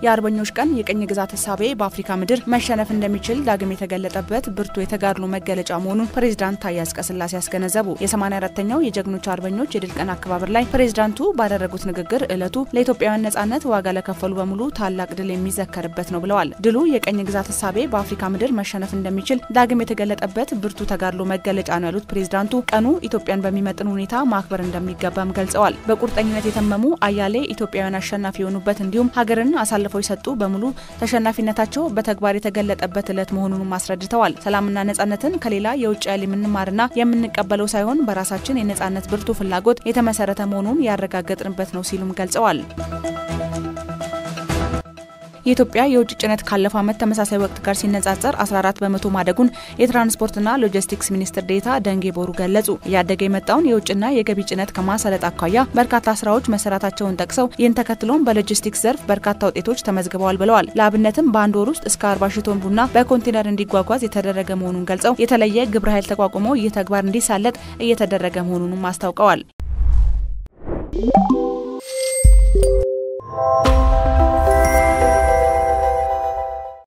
የአርበኞች ቀን የቀኝ ግዛት ሐሳቤ በአፍሪካ ምድር መሸነፍ እንደሚችል ዳግም የተገለጠበት ብርቱ የተጋድሎ መገለጫ መሆኑን ፕሬዝዳንት ታዬ አጽቀሥላሴ ያስገነዘቡ። የ84ኛው የጀግኖች አርበኞች የድል ቀን አከባበር ላይ ፕሬዝዳንቱ ባደረጉት ንግግር ዕለቱ ለኢትዮጵያውያን ነጻነት ዋጋ ለከፈሉ በሙሉ ታላቅ ድል የሚዘከርበት ነው ብለዋል። ድሉ የቀኝ ግዛት ሐሳቤ በአፍሪካ ምድር መሸነፍ እንደሚችል ዳግም የተገለጠበት ብርቱ ተጋድሎ መገለጫ ነው ያሉት ፕሬዝዳንቱ ቀኑ ኢትዮጵያን በሚመጥን ሁኔታ ማክበር እንደሚገባም ገልጸዋል። በቁርጠኝነት የተመሙ አያሌ ኢትዮጵያውያን አሸናፊ የሆኑበት እንዲሁም ሀገርን አሳልፈው የሰጡ በሙሉ ተሸናፊነታቸው በተግባር የተገለጠበት ዕለት መሆኑን አስረድተዋል። ሰላምና ነጻነትን ከሌላ የውጭ ኃይል የምንማርና የምንቀበለው ሳይሆን በራሳችን የነጻነት ብርቱ ፍላጎት የተመሰረተ መሆኑን ያረጋገጥንበት ነው ሲሉም ገልጸዋል። የኢትዮጵያ የውጭ ጭነት ካለፈው ዓመት ተመሳሳይ ወቅት ጋር ሲነጻጸር 14 በመቶ ማደጉን የትራንስፖርትና ሎጂስቲክስ ሚኒስትር ዴኤታ ደንጌ ቦሩ ገለጹ። እያደገ የመጣውን የውጭና የገቢ ጭነት ከማሰለጥ አኳያ በርካታ ስራዎች መሰራታቸውን ጠቅሰው ይህን ተከትሎም በሎጂስቲክስ ዘርፍ በርካታ ውጤቶች ተመዝግበዋል ብለዋል። ለአብነትም በአንድ ወር ውስጥ እስከ 40 ሺህ ቶን ቡና በኮንቴነር እንዲጓጓዝ የተደረገ መሆኑን ገልጸው የተለየ ግብረ ኃይል ተቋቁሞ ይህ ተግባር እንዲሳለጥ እየተደረገ መሆኑንም አስታውቀዋል።